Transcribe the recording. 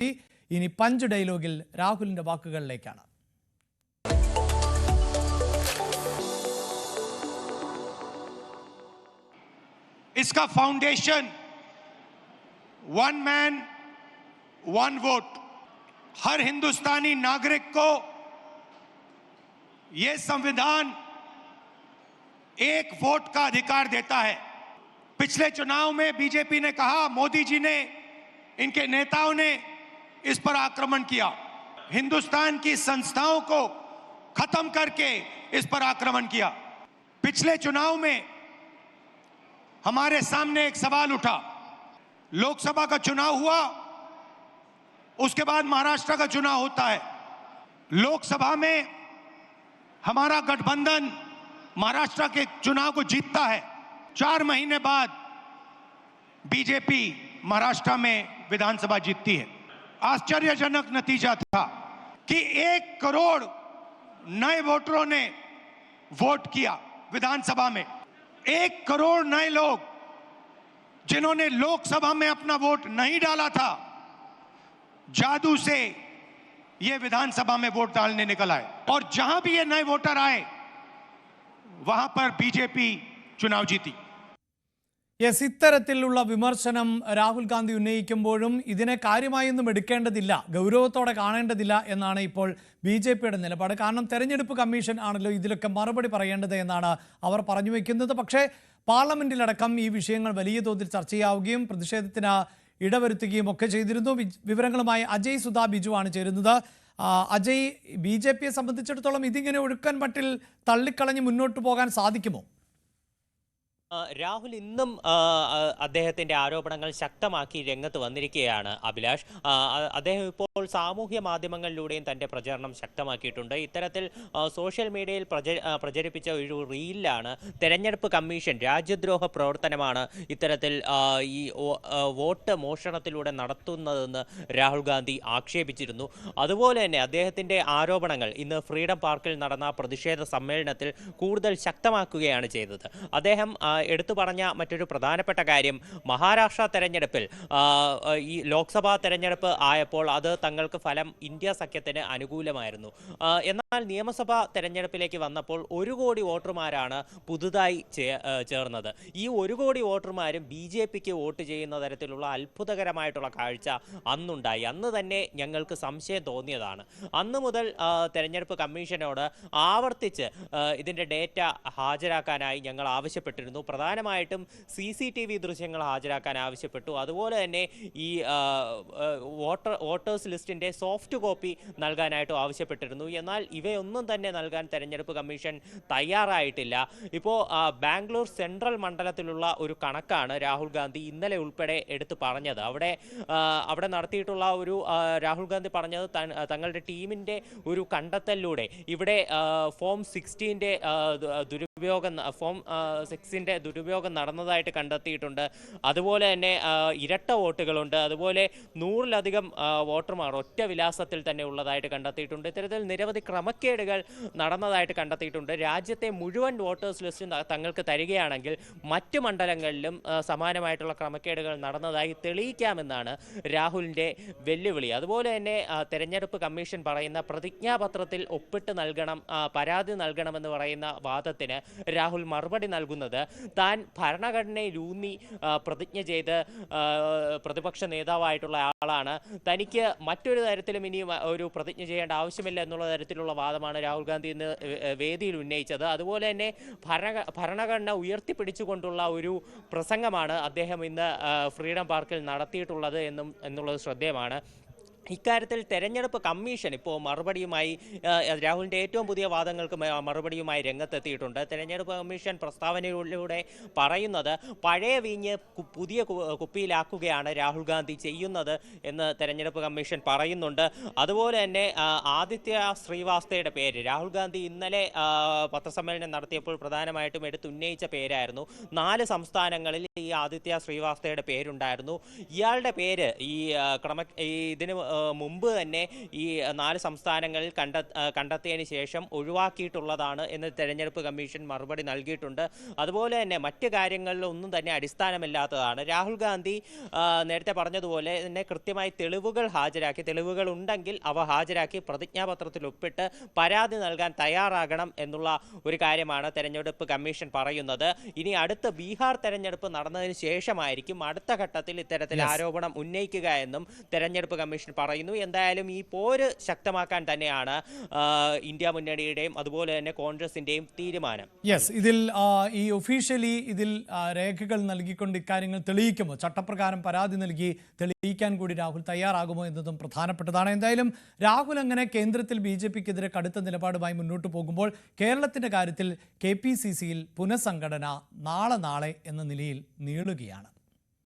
ഇനി പഞ്ച് ഡയലോഗിൽ രാഹുലിന്റെ വാക്കുകളിലേക്കാണ്. इसका foundation one man one vote, हर हिंदुस्तानी नागरिक को यह संविधान एक वोट का अधिकार देता है। पिछले चुनाव में बीजेपी ने कहा, मोदी जी ने, इनके नेताओं ने इस पर आक्रमण किया, हिंदुस्तान की संस्थाओं को खत्म करके इस पर आक्रमण किया। पिछले चुनाव में हमारे सामने एक सवाल उठा, लोकसभा का चुनाव हुआ, उसके बाद महाराष्ट्र का चुनाव होता है। लोकसभा में हमारा गठबंधन महाराष्ट्र के चुनाव को जीतता है, 4 महीने बाद बीजेपी महाराष्ट्र में विधानसभा जीतती है। आश्चर्यजनक नतीजा था कि 1 करोड़ नए वोटरों ने वोट किया विधानसभा में। 1 करोड़ नए लोग जिन्होंने लोकसभा में अपना वोट नहीं डाला था, जादू से ये विधानसभा में वोट डालने निकल आए, और जहां भी ये नए वोटर आए वहां पर बीजेपी चुनाव जीती। യെസ്, ഇത്തരത്തിലുള്ള വിമർശനം രാഹുൽ ഗാന്ധി ഉന്നയിക്കുമ്പോഴും ഇതിനെ കാര്യമായൊന്നും എടുക്കേണ്ടതില്ല, ഗൗരവത്തോടെ കാണേണ്ടതില്ല എന്നാണ് ഇപ്പോൾ BJPയുടെ നിലപാട്. കാരണം തെരഞ്ഞെടുപ്പ് കമ്മീഷൻ ആണല്ലോ ഇതിലൊക്കെ മറുപടി പറയേണ്ടത് എന്നാണ് അവർ പറഞ്ഞു വയ്ക്കുന്നത്. പക്ഷേ പാർലമെന്റിലടക്കം ഈ വിഷയങ്ങൾ വലിയ തോതിൽ ചർച്ചയാവുകയും പ്രതിഷേധത്തിന് ഇടവരുത്തുകയും ഒക്കെ ചെയ്തിരുന്നു. വിവരങ്ങളുമായി അജയ് സുധാ ബിജു ആണ് ചേരുന്നത്. അജയ്, BJPയെ സംബന്ധിച്ചിടത്തോളം ഇതിങ്ങനെ ഒഴുക്കൻ മട്ടിൽ തള്ളിക്കളഞ്ഞ് മുന്നോട്ട് പോകാൻ സാധിക്കുമോ? രാഹുൽ ഇന്നും അദ്ദേഹത്തിന്റെ ആരോപണങ്ങൾ ശക്തമാക്കി രംഗത്ത് വന്നിരിക്കുകയാണ് അഭിലാഷ്. അദ്ദേഹം ഇപ്പോൾ സാമൂഹ്യ മാധ്യമങ്ങളിലൂടെയും തന്റെ പ്രചരണം ശക്തമാക്കിയിട്ടുണ്ട്. ഇത്തരത്തിൽ സോഷ്യൽ മീഡിയയിൽ പ്രചരിപ്പിച്ച ഒരു റീലിലാണ് തെരഞ്ഞെടുപ്പ് കമ്മീഷൻ രാജ്യദ്രോഹ പ്രവർത്തനമാണ് ഇത്തരത്തിൽ ഈ വോട്ട് മോഷണത്തിലൂടെ നടത്തുന്നതെന്ന് രാഹുൽ ഗാന്ധി ആക്ഷേപിച്ചിരുന്നു. അതുപോലെ തന്നെ അദ്ദേഹത്തിന്റെ ആരോപണങ്ങൾ ഇന്ന് ഫ്രീഡം പാർക്കിൽ നടന്ന പ്രതിഷേധ സമ്മേളനത്തിൽ കൂടുതൽ ശക്തമാക്കുകയാണ് ചെയ്തത്. അദ്ദേഹം എടുത്തു പറഞ്ഞ മറ്റൊരു പ്രധാനപ്പെട്ട കാര്യം, മഹാരാഷ്ട്ര തെരഞ്ഞെടുപ്പിൽ ഈ ലോക്സഭാ തെരഞ്ഞെടുപ്പ് ആയപ്പോൾ അത് തങ്ങൾക്ക് ഫലം ഇന്ത്യ സഖ്യത്തിന് അനുകൂലമായിരുന്നു. എന്നാൽ നിയമസഭാ തെരഞ്ഞെടുപ്പിലേക്ക് വന്നപ്പോൾ 1 കോടി വോട്ടർമാരാണ് പുതുതായി ചേർന്നത്. ഈ 1 കോടി വോട്ടർമാരും BJPക്ക് വോട്ട് ചെയ്യുന്ന തരത്തിലുള്ള അത്ഭുതകരമായിട്ടുള്ള കാഴ്ച അന്നുണ്ടായി. അന്ന് തന്നെ ഞങ്ങൾക്ക് സംശയം തോന്നിയതാണ്. അന്ന് മുതൽ തെരഞ്ഞെടുപ്പ് കമ്മീഷനോട് ആവർത്തിച്ച് ഇതിൻ്റെ ഡേറ്റ ഹാജരാക്കാനായി ഞങ്ങൾ ആവശ്യപ്പെട്ടിരുന്നു. പ്രധാനമായിട്ടും CCTV ദൃശ്യങ്ങൾ ഹാജരാക്കാൻ ആവശ്യപ്പെട്ടു. അതുപോലെ തന്നെ ഈ വോട്ടേഴ്സ് ലിസ്റ്റിൻ്റെ സോഫ്റ്റ് കോപ്പി നൽകാനായിട്ടും ആവശ്യപ്പെട്ടിരുന്നു. എന്നാൽ ഇവയൊന്നും തന്നെ നൽകാൻ തെരഞ്ഞെടുപ്പ് കമ്മീഷൻ തയ്യാറായിട്ടില്ല. ഇപ്പോൾ ബാംഗ്ലൂർ സെൻട്രൽ മണ്ഡലത്തിലുള്ള ഒരു കണക്കാണ് രാഹുൽ ഗാന്ധി ഇന്നലെ ഉൾപ്പെടെ എടുത്തു പറഞ്ഞത്. അവിടെ നടത്തിയിട്ടുള്ള ഒരു രാഹുൽ ഗാന്ധി പറഞ്ഞത് തങ്ങളുടെ ടീമിൻ്റെ ഒരു കണ്ടെത്തലിലൂടെ ഇവിടെ ഫോം 16ൻ്റെ ദുരുപയോഗം നടന്നതായിട്ട് കണ്ടെത്തിയിട്ടുണ്ട്. അതുപോലെ തന്നെ ഇരട്ട വോട്ടുകളുണ്ട്. അതുപോലെ 100-ലധികം വോട്ടർമാർ ഒറ്റ വിലാസത്തിൽ തന്നെ ഉള്ളതായിട്ട് കണ്ടെത്തിയിട്ടുണ്ട്. ഇത്തരത്തിൽ നിരവധി ക്രമക്കേടുകൾ നടന്നതായിട്ട് കണ്ടെത്തിയിട്ടുണ്ട്. രാജ്യത്തെ മുഴുവൻ വോട്ടേഴ്സ് ലിസ്റ്റ് തങ്ങൾക്ക് തരികയാണെങ്കിൽ മറ്റ് മണ്ഡലങ്ങളിലും സമാനമായിട്ടുള്ള ക്രമക്കേടുകൾ നടന്നതായി തെളിയിക്കാമെന്നാണ് രാഹുലിൻ്റെ വെല്ലുവിളി. അതുപോലെ തന്നെ തെരഞ്ഞെടുപ്പ് കമ്മീഷൻ പറയുന്ന പ്രതിജ്ഞാപത്രത്തിൽ ഒപ്പിട്ട് നൽകണം, പരാതി നൽകണമെന്ന് പറയുന്ന വാദത്തിന് രാഹുൽ മറുപടി നൽകുന്നത് താൻ ഭരണഘടനയിലൂന്നി പ്രതിജ്ഞ ചെയ്ത് പ്രതിപക്ഷ നേതാവായിട്ടുള്ള ആളാണ്, തനിക്ക് മറ്റൊരു തരത്തിലും ഇനി ഒരു പ്രതിജ്ഞ ചെയ്യേണ്ട ആവശ്യമില്ല എന്നുള്ള തരത്തിലുള്ള വാദമാണ് രാഹുൽ ഗാന്ധി ഇന്ന് വേദിയിൽ ഉന്നയിച്ചത്. അതുപോലെ തന്നെ ഭരണഘടന ഉയർത്തിപ്പിടിച്ചുകൊണ്ടുള്ള ഒരു പ്രസംഗമാണ് അദ്ദേഹം ഇന്ന് ഫ്രീഡം പാർക്കിൽ നടത്തിയിട്ടുള്ളത് എന്നുള്ളത് ശ്രദ്ധേയമാണ്. ഇക്കാര്യത്തിൽ തെരഞ്ഞെടുപ്പ് കമ്മീഷൻ ഇപ്പോൾ മറുപടിയുമായി രാഹുലിൻ്റെ ഏറ്റവും പുതിയ വാദങ്ങൾക്ക് മറുപടിയുമായി രംഗത്തെത്തിയിട്ടുണ്ട്. തെരഞ്ഞെടുപ്പ് കമ്മീഷൻ പ്രസ്താവനയിലൂടെ പറയുന്നത് പഴയ വീഞ്ഞ് പുതിയ കുപ്പിയിലാക്കുകയാണ് രാഹുൽ ഗാന്ധി ചെയ്യുന്നത് എന്ന് തെരഞ്ഞെടുപ്പ് കമ്മീഷൻ പറയുന്നുണ്ട്. അതുപോലെ തന്നെ ആദിത്യ ശ്രീവാസ്തവയുടെ പേര് രാഹുൽ ഗാന്ധി ഇന്നലെ പത്രസമ്മേളനം നടത്തിയപ്പോൾ പ്രധാനമായിട്ടും എടുത്തുന്നയിച്ച പേരായിരുന്നു. 4 സംസ്ഥാനങ്ങളിൽ ഈ ആദിത്യ ശ്രീവാസ്തവയുടെ പേരുണ്ടായിരുന്നു. ഇയാളുടെ പേര് ഇതിന് മുമ്പ് തന്നെ ഈ 4 സംസ്ഥാനങ്ങളിൽ കണ്ടെത്തിയതിന് ശേഷം ഒഴിവാക്കിയിട്ടുള്ളതാണ് എന്ന് തെരഞ്ഞെടുപ്പ് കമ്മീഷൻ മറുപടി നൽകിയിട്ടുണ്ട്. അതുപോലെ തന്നെ മറ്റ് കാര്യങ്ങളിലൊന്നും തന്നെ അടിസ്ഥാനമില്ലാത്തതാണ്. രാഹുൽ ഗാന്ധി നേരത്തെ പറഞ്ഞതുപോലെ തന്നെ കൃത്യമായി തെളിവുകൾ ഉണ്ടെങ്കിൽ അവ ഹാജരാക്കി പ്രതിജ്ഞാപത്രത്തിൽ ഒപ്പിട്ട് പരാതി നൽകാൻ തയ്യാറാകണം എന്നുള്ള ഒരു കാര്യമാണ് തെരഞ്ഞെടുപ്പ് കമ്മീഷൻ പറയുന്നത്. ഇനി അടുത്ത ബീഹാർ തെരഞ്ഞെടുപ്പ് നടന്നതിന് ശേഷമായിരിക്കും അടുത്ത ഘട്ടത്തിൽ ഇത്തരത്തിൽ ആരോപണം ഉന്നയിക്കുക എന്നും തെരഞ്ഞെടുപ്പ് കമ്മീഷൻ പറയുന്നു. എന്തായാലും ഈ പോര് ശക്തമാക്കാൻ തന്നെയാണ് ഇന്ത്യ മുന്നണിയുടെയും അതുപോലെ തന്നെ കോൺഗ്രസിന്റെയും തീരുമാനം. ഇതിൽ ഈ ഒഫീഷ്യലി ഇതിൽ രേഖകൾ നൽകിക്കൊണ്ട് ഇക്കാര്യങ്ങൾ തെളിയിക്കുമോ? ചട്ടപ്രകാരം പരാതി നൽകി തെളിയിക്കാൻ കൂടി രാഹുൽ തയ്യാറാകുമോ എന്നതും പ്രധാനപ്പെട്ടതാണ്. എന്തായാലും രാഹുൽ അങ്ങനെ കേന്ദ്രത്തിൽ BJPക്കെതിരെ കടുത്ത നിലപാടുമായി മുന്നോട്ട് പോകുമ്പോൾ കേരളത്തിന്റെ കാര്യത്തിൽ KPCCയിൽ പുനഃസംഘടന നാളെ എന്ന നിലയിൽ നീളുകയാണ്.